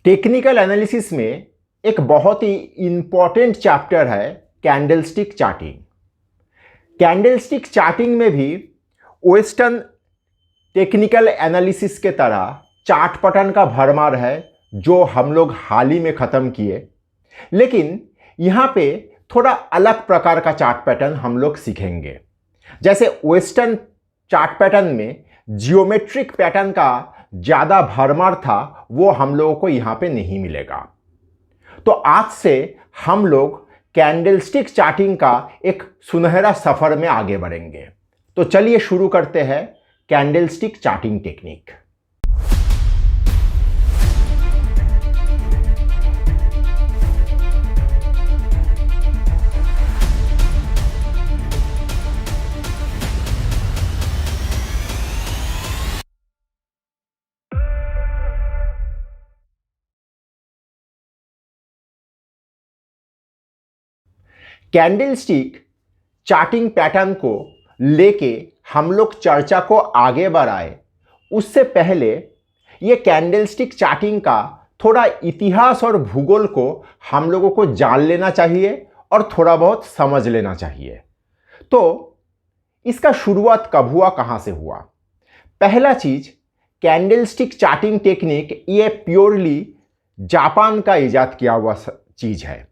Technical analysis में एक बहुत ही इंपॉर्टेंट चैप्टर है कैंडलस्टिक चार्टिंग। कैंडलस्टिक चार्टिंग में भी वेस्टर्न टेक्निकल एनालिसिस के तरह चार्ट पैटर्न का भरमार है जो हम लोग हाल ही में ख़त्म किए, लेकिन यहाँ पे थोड़ा अलग प्रकार का चार्ट पैटर्न हम लोग सीखेंगे। जैसे वेस्टर्न चार्ट पैटर्न में जियोमेट्रिक पैटर्न का ज़्यादा भरमार था, वो हम लोगों को यहाँ पे नहीं मिलेगा। तो आज से हम लोग कैंडलस्टिक चार्टिंग का एक सुनहरा सफ़र में आगे बढ़ेंगे। तो चलिए शुरू करते हैं candlestick charting technique. Candlestick charting pattern को लेके हम लोग चर्चा को आगे बढ़ाए उससे पहले ये कैंडलस्टिक चार्टिंग का थोड़ा इतिहास और भूगोल को हम लोगों को जान लेना चाहिए और थोड़ा बहुत समझ लेना चाहिए। तो इसका शुरुआत कब हुआ, कहाँ से हुआ? पहला चीज़, कैंडलस्टिक चार्टिंग टेक्निक ये प्योरली जापान का इजाद किया हुआ चीज़ है।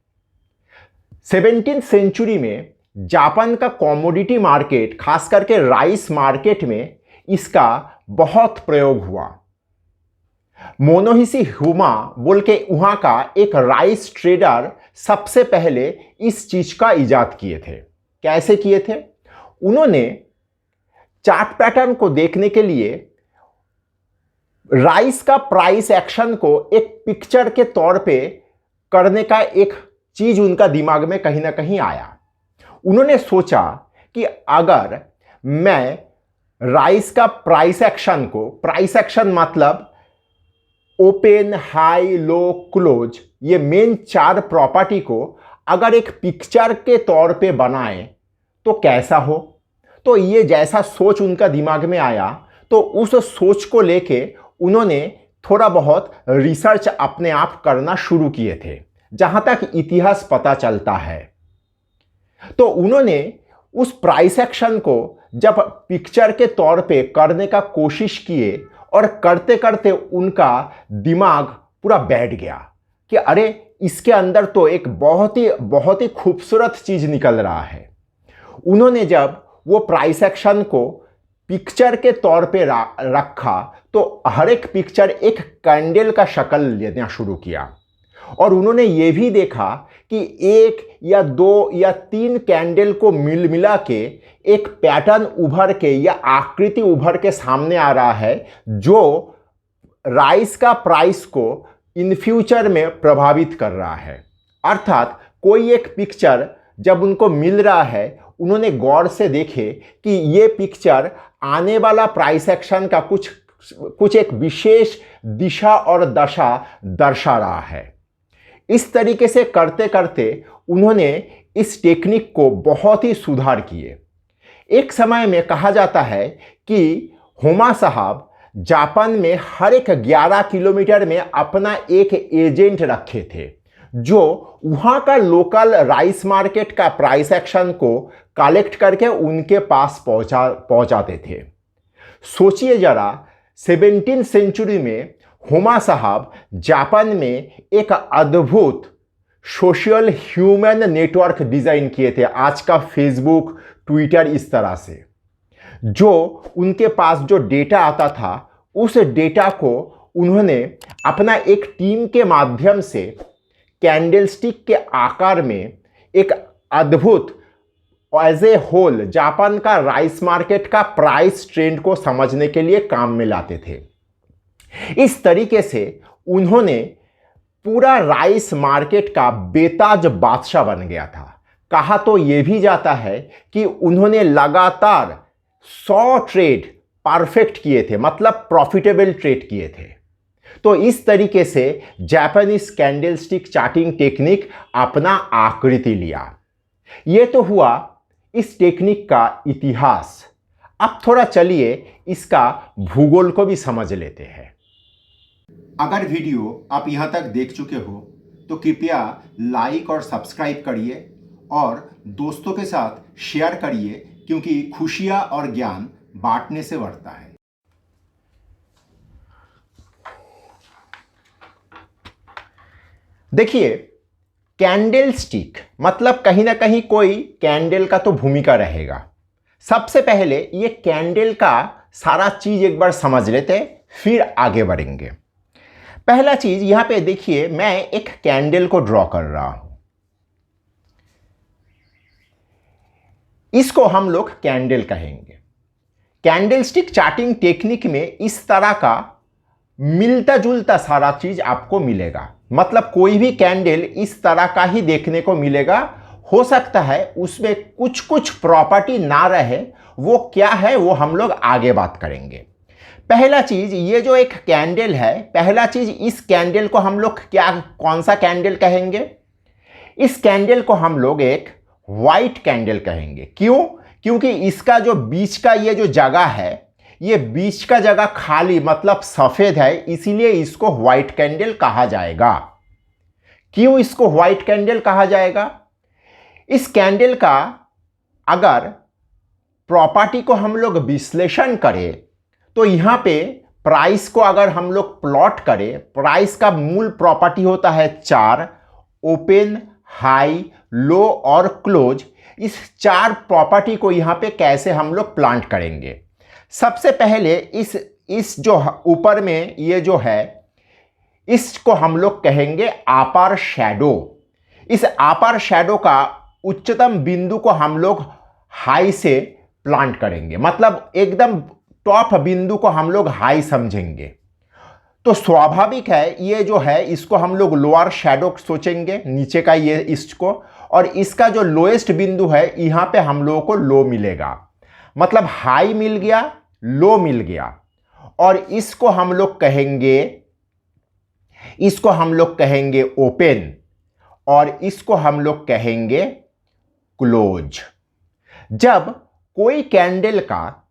17th सेंचुरी में जापान का कमोडिटी मार्केट, खास करके राइस मार्केट में इसका बहुत प्रयोग हुआ। मोनोहिशी हुमा बोल के वहाँ का एक राइस ट्रेडर सबसे पहले इस चीज़ का इजाद किए थे। कैसे किए थे? उन्होंने चार्ट पैटर्न को देखने के लिए राइस का प्राइस एक्शन को एक पिक्चर के तौर पे करने का एक चीज़ उनका दिमाग में कहीं ना कहीं आया। उन्होंने सोचा कि अगर मैं राइस का प्राइस एक्शन को, प्राइस एक्शन मतलब ओपन, हाई, लो, क्लोज, ये मेन चार प्रॉपर्टी को अगर एक पिक्चर के तौर पे बनाए तो कैसा हो। तो ये जैसा सोच उनका दिमाग में आया, तो उस सोच को लेके उन्होंने थोड़ा बहुत रिसर्च अपने आप करना शुरू किए थे, जहां तक इतिहास पता चलता है। तो उन्होंने उस प्राइस एक्शन को जब पिक्चर के तौर पे करने का कोशिश किए और करते करते उनका दिमाग पूरा बैठ गया कि अरे इसके अंदर तो एक बहुत ही खूबसूरत चीज़ निकल रहा है। उन्होंने जब वो प्राइस एक्शन को पिक्चर के तौर पे रखा तो हर एक पिक्चर एक कैंडल का शक्ल लेना शुरू किया और उन्होंने ये भी देखा कि एक या दो या तीन कैंडल को मिला के एक पैटर्न उभर के या आकृति उभर के सामने आ रहा है जो राइस का प्राइस को इन फ्यूचर में प्रभावित कर रहा है। अर्थात कोई एक पिक्चर जब उनको मिल रहा है, उन्होंने गौर से देखे कि ये पिक्चर आने वाला प्राइस एक्शन का कुछ एक विशेष दिशा और दशा दर्शा रहा है। इस तरीके से करते करते उन्होंने इस टेक्निक को बहुत ही सुधार किए। एक समय में कहा जाता है कि हुमा साहब जापान में हर एक 11 किलोमीटर में अपना एक एजेंट रखे थे जो वहाँ का लोकल राइस मार्केट का प्राइस एक्शन को कलेक्ट करके उनके पास पहुँचाते थे। सोचिए जरा, 17th सेंचुरी में हुमा साहब जापान में एक अद्भुत सोशल ह्यूमन नेटवर्क डिज़ाइन किए थे, आज का फेसबुक, ट्विटर, इस तरह से। जो उनके पास जो डेटा आता था, उस डेटा को उन्होंने अपना एक टीम के माध्यम से कैंडलस्टिक के आकार में एक अद्भुत एज ए होल जापान का राइस मार्केट का प्राइस ट्रेंड को समझने के लिए काम में लाते थे। इस तरीके से उन्होंने पूरा राइस मार्केट का बेताज बादशाह बन गया था। कहा तो यह भी जाता है कि उन्होंने लगातार 100 ट्रेड परफेक्ट किए थे, मतलब प्रॉफिटेबल ट्रेड किए थे। तो इस तरीके से जापानीज कैंडलस्टिक चार्टिंग टेक्निक अपना आकृति लिया। ये तो हुआ इस टेक्निक का इतिहास। अब थोड़ा चलिए इसका भूगोल को भी समझ लेते हैं। अगर वीडियो आप यहाँ तक देख चुके हो तो कृपया लाइक और सब्सक्राइब करिए और दोस्तों के साथ शेयर करिए, क्योंकि खुशियाँ और ज्ञान बांटने से बढ़ता है। देखिए, कैंडल स्टिक मतलब कहीं ना कहीं कोई कैंडल का तो भूमिका रहेगा। सबसे पहले ये कैंडल का सारा चीज एक बार समझ लेते हैं, फिर आगे बढ़ेंगे। पहला चीज यहां पे देखिए, मैं एक कैंडल को ड्रॉ कर रहा हूं। इसको हम लोग कैंडल कहेंगे। कैंडल स्टिक चार्टिंग टेक्निक में इस तरह का मिलता जुलता सारा चीज आपको मिलेगा। मतलब कोई भी कैंडल इस तरह का ही देखने को मिलेगा। हो सकता है उसमें कुछ कुछ प्रॉपर्टी ना रहे, वो क्या है वो हम लोग आगे बात करेंगे। पहला चीज, ये जो एक कैंडल है, पहला चीज इस कैंडल को हम लोग कौन सा कैंडल कहेंगे? इस कैंडल को हम लोग एक व्हाइट कैंडल कहेंगे। क्यों? क्योंकि इसका जो बीच का ये जो जगह है, ये बीच का जगह खाली मतलब सफेद है, इसीलिए इसको व्हाइट कैंडल कहा जाएगा। क्यों इसको व्हाइट कैंडल कहा जाएगा? इस कैंडल का अगर प्रॉपर्टी को हम लोग विश्लेषण करें तो यहां पे प्राइस को अगर हम लोग प्लॉट करें, प्राइस का मूल प्रॉपर्टी होता है 4, ओपन, हाई, लो और क्लोज। इस 4 प्रॉपर्टी को यहां पे कैसे हम लोग प्लांट करेंगे? सबसे पहले इस जो ऊपर में ये जो है, इसको हम लोग कहेंगे अपर शैडो। इस अपर शैडो का उच्चतम बिंदु को हम लोग हाई से प्लांट करेंगे, मतलब एकदम टॉप बिंदु को हम लोग हाई समझेंगे। तो स्वाभाविक है ये जो है इसको हम लोग लोअर शैडो सोचेंगे, नीचे का ये इसको, और इसका जो लोएस्ट बिंदु है यहां पे हम लोगों को लो मिलेगा। मतलब हाई मिल गया, लो मिल गया, और इसको हम लोग कहेंगे ओपन, और इसको हम लोग कहेंगे क्लोज। जब कोई कैंडल का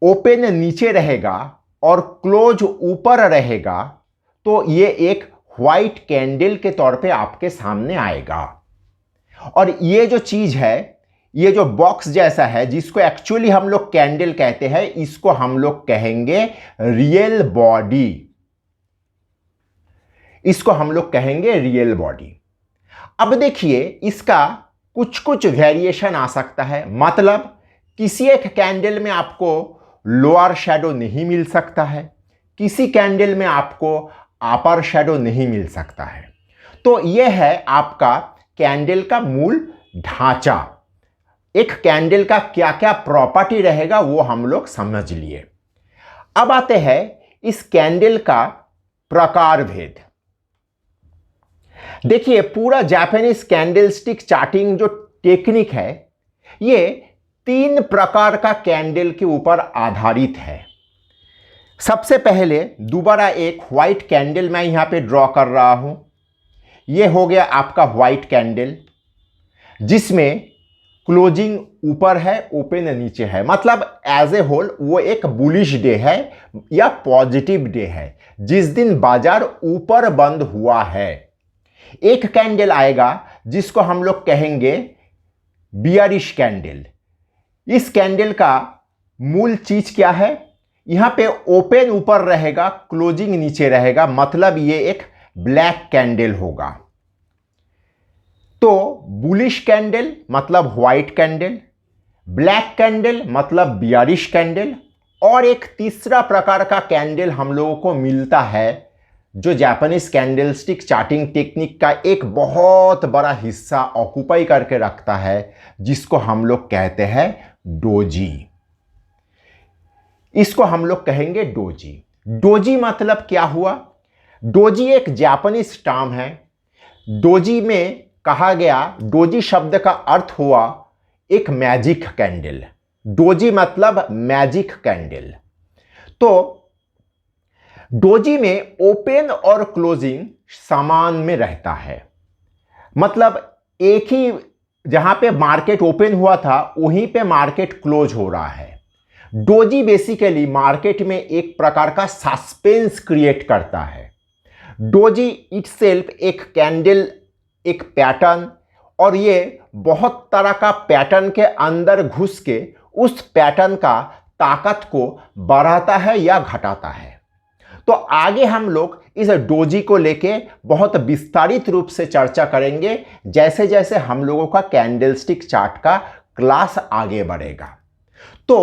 ओपन नीचे रहेगा और क्लोज ऊपर रहेगा तो ये एक व्हाइट कैंडल के तौर पे आपके सामने आएगा। और ये जो चीज है, ये जो बॉक्स जैसा है जिसको एक्चुअली हम लोग कैंडल कहते हैं, इसको हम लोग कहेंगे रियल बॉडी। इसको हम लोग कहेंगे रियल बॉडी। अब देखिए, इसका कुछ कुछ वेरिएशन आ सकता है। मतलब किसी एक कैंडल में आपको लोअर शैडो नहीं मिल सकता है, किसी कैंडल में आपको अपर शैडो नहीं मिल सकता है। तो यह है आपका कैंडल का मूल ढांचा। एक कैंडल का क्या क्या प्रॉपर्टी रहेगा वो हम लोग समझ लिए। अब आते हैं इस कैंडल का प्रकार भेद। देखिए, पूरा जापानीज कैंडल स्टिक चार्टिंग जो टेक्निक है, ये 3 प्रकार का कैंडल के ऊपर आधारित है। सबसे पहले दोबारा एक व्हाइट कैंडल मैं यहां पे ड्रॉ कर रहा हूं। यह हो गया आपका व्हाइट कैंडल, जिसमें क्लोजिंग ऊपर है, ओपन नीचे है। मतलब एज ए होल वो एक बुलिश डे है या पॉजिटिव डे है, जिस दिन बाजार ऊपर बंद हुआ है। एक कैंडल आएगा जिसको हम लोग कहेंगे बियरिश कैंडल। इस कैंडल का मूल चीज क्या है? यहां पे ओपन ऊपर रहेगा, क्लोजिंग नीचे रहेगा, मतलब ये एक ब्लैक कैंडल होगा। तो बुलिश कैंडल मतलब व्हाइट कैंडल, ब्लैक कैंडल मतलब बियरिश कैंडल, और एक तीसरा प्रकार का कैंडल हम लोगों को मिलता है जो Japanese candle stick charting technique का एक बहुत बड़ा हिस्सा ऑक्यूपाई करके रखता है, जिसको हम लोग कहते हैं डोजी। इसको हम लोग कहेंगे डोजी। डोजी मतलब क्या हुआ? डोजी एक जापानीज टर्म है। डोजी में कहा गया, डोजी शब्द का अर्थ हुआ एक मैजिक कैंडल। डोजी मतलब मैजिक कैंडल। तो डोजी में ओपन और क्लोजिंग समान में रहता है। मतलब एक ही जहां पे मार्केट ओपन हुआ था वहीं पे मार्केट क्लोज हो रहा है। डोजी बेसिकली मार्केट में एक प्रकार का सस्पेंस क्रिएट करता है। डोजी इटसेल्फ एक कैंडल, एक पैटर्न, और ये बहुत तरह का पैटर्न के अंदर घुस के उस पैटर्न का ताकत को बढ़ाता है या घटाता है। तो आगे हम लोग इस डोजी को लेके बहुत विस्तारित रूप से चर्चा करेंगे जैसे जैसे हम लोगों का कैंडलस्टिक चार्ट का क्लास आगे बढ़ेगा। तो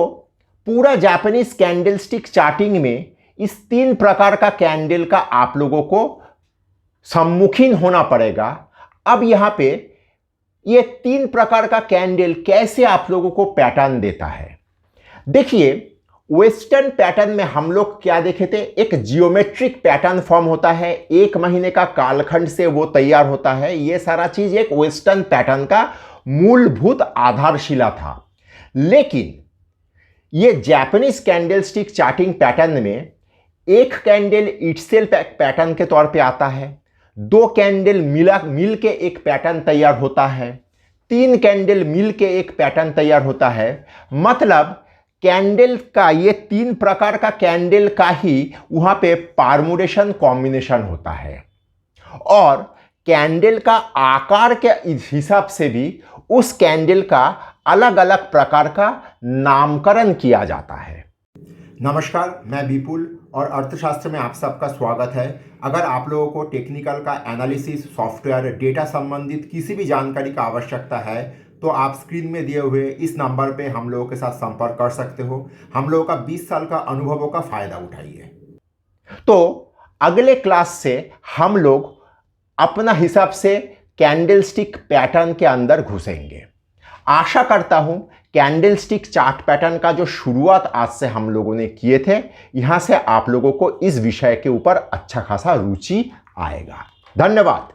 पूरा जापानीज कैंडलस्टिक चार्टिंग में इस 3 प्रकार का कैंडल का आप लोगों को सम्मुखीन होना पड़ेगा। अब यहां पे ये 3 प्रकार का कैंडल कैसे आप लोगों को पैटर्न देता है। देखिए, वेस्टर्न पैटर्न में हम लोग क्या देखे थे, एक जियोमेट्रिक पैटर्न फॉर्म होता है, 1 महीने का कालखंड से वो तैयार होता है। ये सारा चीज एक वेस्टर्न पैटर्न का मूलभूत आधारशिला था। लेकिन ये जापानीज कैंडलस्टिक चार्टिंग पैटर्न में एक कैंडल इटसेल्फ पैटर्न के तौर पे आता है, 2 कैंडल मिल के एक पैटर्न तैयार होता है, 3 कैंडल मिल के एक पैटर्न तैयार होता है। मतलब कैंडल का ये 3 प्रकार का कैंडल का ही वहां पे परम्यूटेशन कॉम्बिनेशन होता है, और कैंडल का आकार के हिसाब से भी उस कैंडल का अलग अलग प्रकार का नामकरण किया जाता है। नमस्कार, मैं विपुल और अर्थशास्त्र में आप सबका स्वागत है। अगर आप लोगों को टेक्निकल का एनालिसिस, सॉफ्टवेयर, डेटा संबंधित किसी भी जानकारी का आवश्यकता है तो आप स्क्रीन में दिए हुए इस नंबर पे हम लोगों के साथ संपर्क कर सकते हो। हम लोगों का 20 साल का अनुभवों का फायदा उठाइए। तो अगले क्लास से हम लोग अपना हिसाब से कैंडलस्टिक पैटर्न के अंदर घुसेंगे। आशा करता हूं कैंडलस्टिक चार्ट पैटर्न का जो शुरुआत आज से हम लोगों ने किए थे, यहां से आप लोगों को इस विषय के ऊपर अच्छा खासा रुचि आएगा। धन्यवाद।